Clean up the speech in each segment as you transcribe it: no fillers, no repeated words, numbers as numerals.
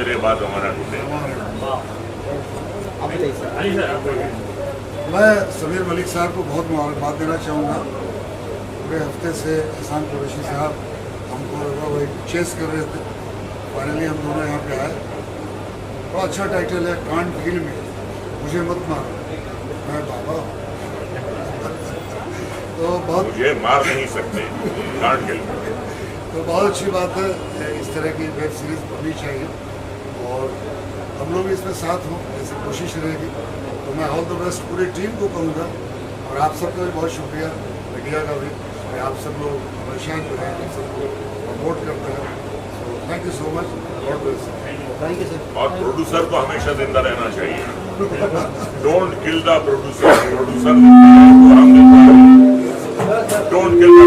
मेरे बाद हमारा टूटे। मैं समीर मलिक साहब को बहुत मुबारकबाद देना चाहूँगा। पूरे हफ्ते से एहसान कुरैशी साहब हमको वही चेस कर रहे थे, फाइनली हम दोनों यहाँ पे आए। बड़ा अच्छा टाइटल है, कांट किल मी, मुझे मत मारो, मैं बाबा हूँ। तो बहुत मुझे मार नहीं सकते, कांट किल मी। तो बहुत अच्छी बात है, इस तरह की वेब सीरीज़ बननी चाहिए और हम लोग इसमें साथ हों, ऐसी कोशिश रहेगी। तो मैं ऑल द बेस्ट पूरी टीम को कहूँगा और आप सबका भी बहुत शुक्रिया, मीडिया का भी। आप सब लोग हमेशा जो है आप सबको प्रमोट करते हैं, तो thank you so much, God bless. Thank you sir. और प्रोड्यूसर को हमेशा जिंदा रहना चाहिए। Don't kill the producer, producer don't kill the.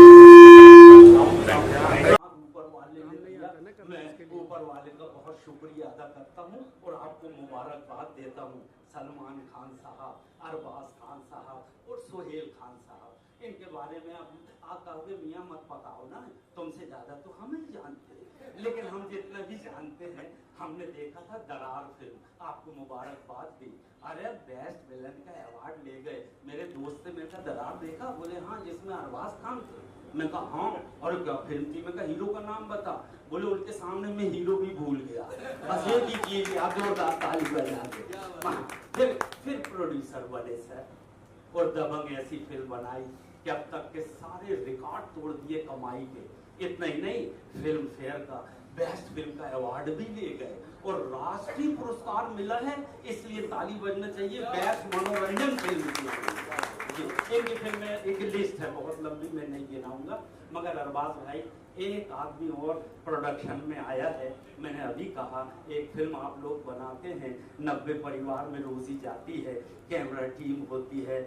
ऊपर वाले का बहुत शुक्रिया अदा करता हूँ और आपको मुबारकबाद देता हूँ। सलमान खान साहब, अरबाज खान साहब और सोहेल खान साहब, इनके बारे में अब आप कहोगे मियाँ मत बताओ ना, तुमसे ज़्यादा तो हम ही जानते हैं, लेकिन हम जितना भी जानते हैं, हमने देखा था दरार फिल्म, आपको मुबारकबाद दी। अरे बेस्ट विलन का अवार्ड ले गए। मेरे दोस्त से मैंने दरार देखा, बोले हाँ जिसमें अरबाज खान थे। मैं कहा हाँ, और क्या फिल्म थी? मैं कहा हीरो का नाम बता। बोले उनके सामने मैं हीरो भी भूल गया। बस ये की चीज याद, जोरदार ताली बजा के। फिर प्रोड्यूसर बने सर और दबंग ऐसी फिल्म बनाई कि अब तक के सारे रिकॉर्ड तोड़ दिए कमाई के। इतना ही नहीं, फिल्म फेयर का बेस्ट फिल्म का अवार्ड भी ले गए और राष्ट्रीय पुरस्कार मिला है, इसलिए ताली बजना चाहिए। बेस्ट मनोरंजन फिल्म की इनकी फिल्म में एक लिस्ट है बहुत लंबी, मैं नहीं गिनाऊंगा, मगर अरबाज भाई एक आदमी और प्रोडक्शन में आया है। मैंने अभी कहा एक फिल्म आप लोग बनाते हैं, 90 परिवार में रोजी जाती है, कैमरा टीम होती है,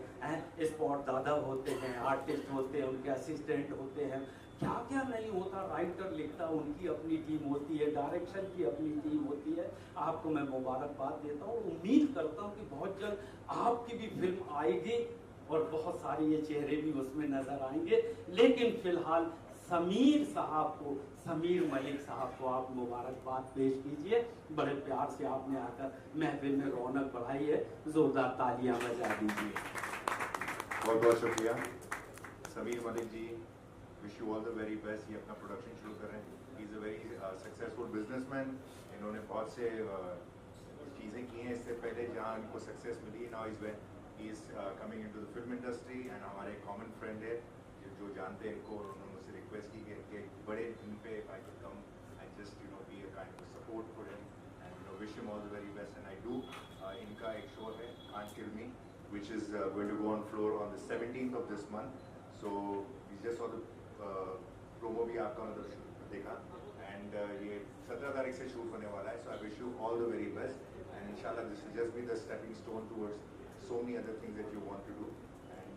स्पॉट दादा होते हैं, आर्टिस्ट होते हैं, उनके असिस्टेंट होते हैं, क्या क्या नहीं होता, राइटर लिखता, उनकी अपनी टीम होती है, डायरेक्शन की अपनी टीम होती है। आपको मैं मुबारकबाद देता हूँ, उम्मीद करता हूँ कि बहुत जल्द आपकी भी फिल्म आएगी और बहुत सारे ये चेहरे भी उसमें नजर आएंगे। लेकिन फिलहाल समीर साहब को, समीर मलिक साहब को आप मुबारकबाद पेश कीजिए। बड़े प्यार से आपने आकर महफिल में रौनक बढ़ाई है, जोरदार तालियां बजा दीजिए। बहुत बहुत शुक्रिया Sameer Malik ji, wish you all the very best. ये अपना प्रोडक्शन शुरू कर रहे हैं, he is a very successful businessman. इन्होंने बहुत से चीज़ें की हैं इससे पहले जहाँ इनको सक्सेस मिली। Now he is coming into the film industry and हमारे कॉमन फ्रेंड है जो जानते हैं इनको, उन्होंने मुझसे रिक्वेस्ट की कि इनके बड़े दिन पे I could come and just be a kind of support for him and wish him all the very best and I do. इनका एक शो है can't kill me which is going to go on floor on the 17th of this month. So we just saw the promo भी आपका मतलब देखा and ये 17 तारीख से शूट होने वाला है. So I wish you all the very best and inshallah this will just be the stepping stone towards so many other things that you want to do and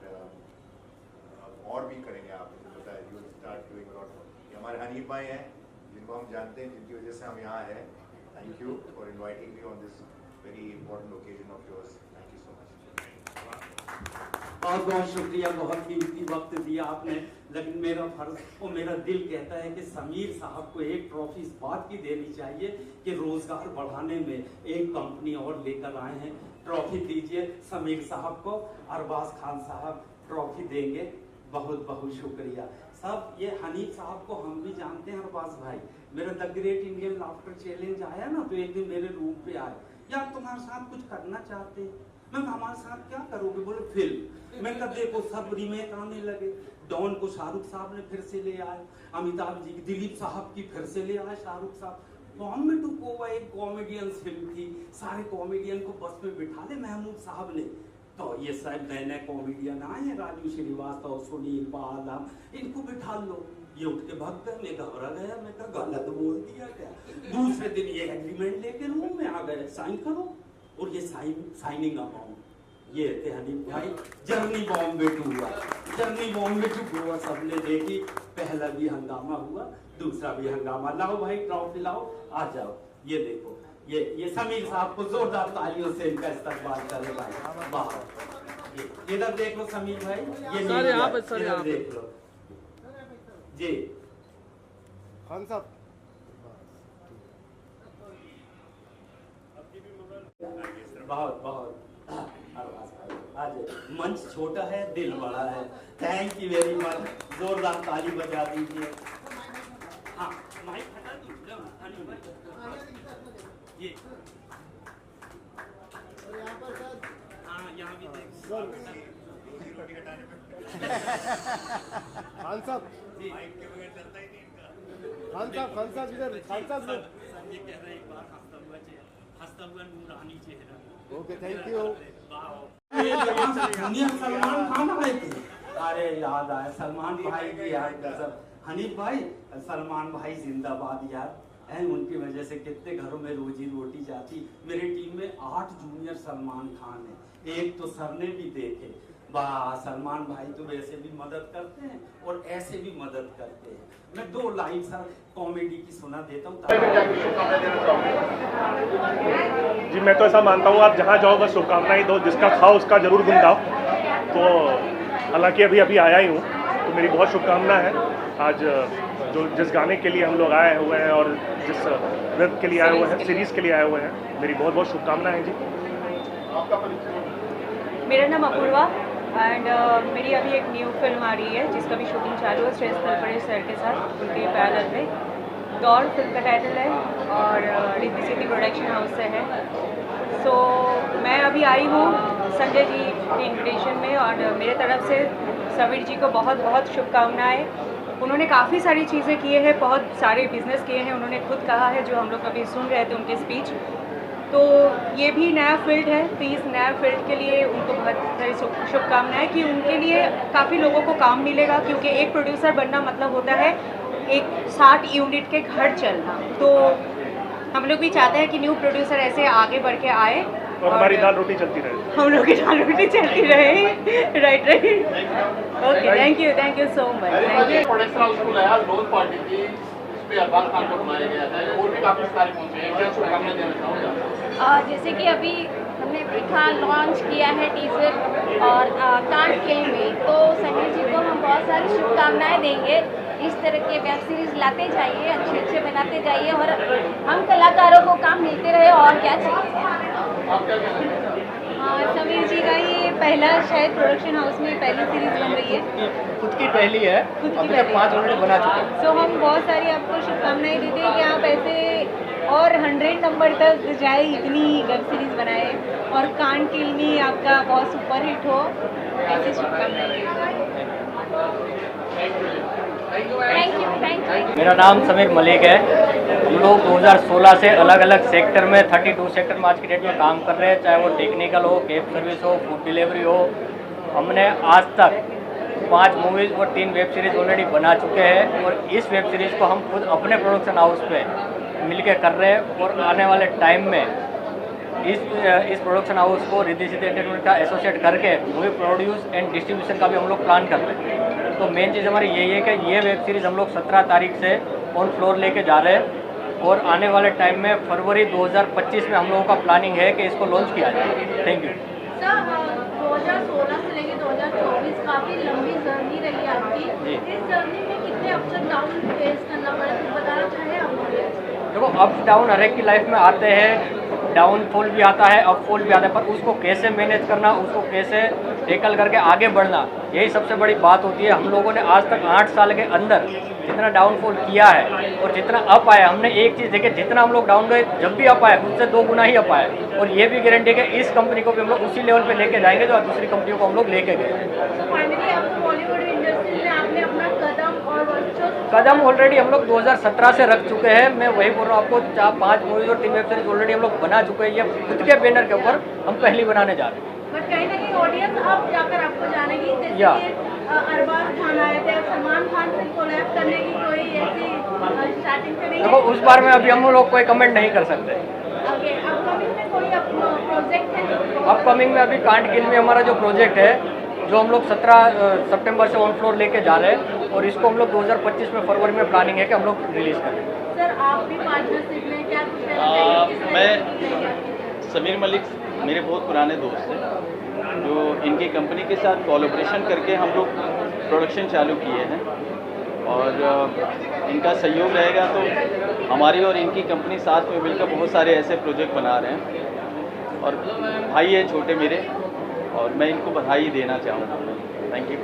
और भी करेंगे आप, मुझे पता है you will start doing a lot more. ये हमारे हनीफ भाई हैं जिनको हम जानते हैं, जिनकी वजह से हम यहाँ हैं. Thank you for inviting me on this very important occasion of yours. Thank you so much. बहुत बहुत शुक्रिया, बहुत कीमती वक्त दिया आपने। लेकिन मेरा फर्ज और मेरा दिल कहता है कि समीर साहब को एक ट्रॉफी इस बात की देनी चाहिए कि रोजगार बढ़ाने में एक कंपनी और लेकर आए हैं। ट्रॉफी दीजिए समीर साहब को। अरबाज खान साहब ट्रॉफी देंगे। बहुत बहुत शुक्रिया सब। ये हनीफ साहब को हम भी जानते हैं अरबाज भाई, मेरा the great Indian laughter challenge आया ना तो एक दिन मेरे रूम पे आए, यार तुम्हारे साथ कुछ करना चाहते हैं। मैं हमारे साथ क्या करोगे? बोले फिल्म। मैं कहा देखो सब रीमेक आने लगे, डॉन को शाहरुख साहब ने फिर से ले आए, अमिताभ जी दिलीप साहब की फिर से ले आए शाहरुख साहब। बॉम्बे टू गोवा एक कॉमेडियन फिल्म थी, सारे कॉमेडियन को बस में बिठा ले महमूद साहब ने, तो ये सब नए नए कॉमेडियन आए हैं, राजू श्रीवास्तव, सुनील बालाम, इनको बिठा लो। ये उठ के भाग गए, मैं घबरा गया, मैं कहा गलत बोल दिया क्या। दूसरे दिन ये एग्रीमेंट लेके रूम में आ गए, साइन करो, और ये साइनिंग अमाउंट ये थे हनीफ भाई। जर्नी बॉम्बे टू हुआ, जर्नी बॉम्बे टू गोवा सबने देखी, पहला भी हंगामा हुआ, दूसरा भी हंगामा। लाओ भाई ट्रॉफी लाओ, आ जाओ। ये देखो ये समीर साहब को जोरदार तालियों से इनका इस्तकबाल करें भाई। बाहर इधर देख लो समीर भाई, ये इधर देख लो जी खान साहब। बहुत बहुत अरबाज भाई, आज मंच छोटा है, दिल बड़ा है। थैंक यू वेरी मच, जोरदार ताली बजा दीजिए। हाँ माइक हटा दीजिए, अनिल भाई ये हाँ यहाँ भी देख खान साहब, खान साहब इधर, खान साहब ये कह रहे एक बार हंसता हुआ नूरानी चेहरा। Okay, thank you. दुनिया सलमान खान आए थे। अरे याद आया सलमान भाई की यार गजब। हनीफ भाई, सलमान भाई जिंदाबाद यार। उनकी वजह से कितने घरों में रोजी रोटी जाती। मेरी टीम में 8 जूनियर सलमान खान है, एक तो सर ने भी देखे। वाह, सलमान भाई तो वैसे भी मदद करते हैं और ऐसे भी मदद करते हैं। मैं 2 लाइन सर कॉमेडी की सुना देता हूँ। जी मैं तो ऐसा मानता हूँ, आप जहाँ जाओ बस शुभकामनाएं दो, जिसका खाओ उसका जरूर गुण गाओ। तो हालांकि अभी आया ही हूँ, तो मेरी बहुत शुभकामना है। आज जो जिस गाने के लिए हम लोग आए हुए हैं और जिस वेब के लिए आए हुए हैं, सीरीज़ के लिए आए हुए हैं, मेरी बहुत बहुत शुभकामनाएं जी। मेरा नाम अपूर्वा एंड मेरी अभी एक न्यू फिल्म आ रही है जिसका भी शूटिंग चालू है श्रेष्ठ तलपरे सर के साथ, उनके पैरेलल में। दौड़ फिल्म का टाइटल है और रिद्धि सिद्धि प्रोडक्शन हाउस से है। सो मैं अभी आई हूँ संजय जी के इन्विटेशन में और मेरे तरफ से समीर जी को बहुत बहुत शुभकामनाएं। उन्होंने काफ़ी सारी चीज़ें किए हैं, बहुत सारे बिजनेस किए हैं, उन्होंने खुद कहा है, जो हम लोग अभी सुन रहे थे उनके स्पीच। तो ये भी नया फील्ड है, तो इस नया फील्ड के लिए उनको बहुत सारी शुभकामनाएं कि उनके लिए काफ़ी लोगों को काम मिलेगा, क्योंकि एक प्रोड्यूसर बनना मतलब होता है एक 60 यूनिट के घर चलना। तो हम लोग भी चाहते हैं कि न्यू प्रोड्यूसर ऐसे आगे बढ़ के आए और हमारी दाल रोटी चलती रहे, हम लोग की दाल रोटी चलती रहे। Right okay, thank you so much. Production house को नया लॉन्च पार्टी थी, इस पे अरबाज खान को बुलाया गया था और भी काफी सारे पहुंचे हैं, क्या शुभकामनाएं देना चाहूँगा? जैसे कि अभी हमने देखा लॉन्च किया है टीजर और कांट फिल्म में, तो समीर जी को हम बहुत सारी शुभकामनाएं देंगे। इस तरह के वेब सीरीज लाते जाइए, अच्छे अच्छे बनाते जाइए और हम कलाकारों को काम मिलते रहे, और क्या चाहिए। समीर जी का ये पहला शायद प्रोडक्शन हाउस में पहली सीरीज बन रही है, खुद की पहली है, अभी तक 5 ऑलरेडी बना चुके हैं। सो हम बहुत सारी आपको शुभकामनाएं देते हैं कि आप ऐसे और 100 नंबर तक जाए, इतनी वेब सीरीज बनाए और कान किलनी आपका बहुत सुपर हिट हो, ऐसी शुभकामनाएं। Thank you. मेरा नाम समीर मलिक है। हम लोग 2016 से अलग अलग सेक्टर में 32 सेक्टर में आज की डेट में काम कर रहे हैं, चाहे वो टेक्निकल हो, कैब सर्विस हो, फूड डिलीवरी हो। हमने आज तक 5 मूवीज़ और 3 वेब सीरीज़ ऑलरेडी बना चुके हैं और इस वेब सीरीज़ को हम खुद अपने प्रोडक्शन हाउस पे मिलके कर रहे हैं और आने वाले टाइम में इस प्रोडक्शन हाउस को रिद्धि सिद्धि एंटरटेनमेंट का एसोसिएट करके मूवी प्रोड्यूस एंड डिस्ट्रीब्यूशन का भी हम लोग प्लान कर रहे हैं। तो मेन चीज़ हमारी यही है कि ये वेब सीरीज़ हम लोग 17 तारीख से ऑन फ्लोर लेके जा रहे हैं और आने वाले टाइम में फरवरी 2025 में हम लोगों का प्लानिंग है कि इसको लॉन्च किया जाए। Thank you. सर 2016 से लेकर 2024 काफ़ी लंबी जर्नी रही है आपकी, इस जर्नी में कितने अप्स एंड डाउन फेस करना पड़ा, तो बताना चाहें आप? देखो, अप्स डाउन हर एक की लाइफ में आते हैं, डाउनफॉल भी आता है, अपफॉल भी आता है, पर उसको कैसे मैनेज करना, उसको कैसे टैकल करके आगे बढ़ना, यही सबसे बड़ी बात होती है। हम लोगों ने आज तक 8 साल के अंदर जितना डाउनफॉल किया है और जितना अप आया, हमने एक चीज़ देखी, जितना हम लोग डाउन गए जब भी अप आए उससे 2 गुना ही अप आए। और ये भी गारंटी है कि इस कंपनी को भी हम लोग उसी लेवल पे लेके जाएंगे जो दूसरी कंपनियों को हम लोग लेके गए। फाइनली आपको बॉलीवुड इंडस्ट्री में आपने अपना कदम ऑलरेडी हम लोग 2017 से रख चुके हैं। मैं वही बोल रहा हूँ आपको, 4-5 मूवीज और 3 वेब सीरीज ऑलरेडी हम लोग बना चुके हैं। ये खुद के बैनर के ऊपर हम पहली बनाने जा रहे हैं। बट कहीं ना कहीं ऑडियंस अब जाकर आपको जानेगी, जैसे अरबाज खान आए थे, सलमान खान से कोलैब करने की कोई ऐसी स्टार्टिंग से नहीं? देखो, उस बारे में अभी हम लोग कोई कमेंट नहीं कर सकते। अपकमिंग में कोई प्रोजेक्ट है? अपकमिंग में अभी कांट किल में हमारा जो प्रोजेक्ट है, जो हम लोग 17 सितंबर से ऑन फ्लोर लेके जा रहे हैं और इसको हम लोग 2025 में फरवरी में प्लानिंग है कि हम लोग रिलीज करें। सर आप भी पार्टनरशिप में क्या कुछ? मैं समीर मलिक मेरे बहुत पुराने दोस्त हैं, जो इनकी कंपनी के साथ कोलैबोरेशन करके हम लोग प्रोडक्शन चालू किए हैं और इनका सहयोग रहेगा तो हमारी और इनकी कंपनी साथ में मिलकर बहुत सारे ऐसे प्रोजेक्ट बना रहे हैं। और भाई है छोटे मेरे, और मैं इनको बधाई देना चाहूँगा। Thank you.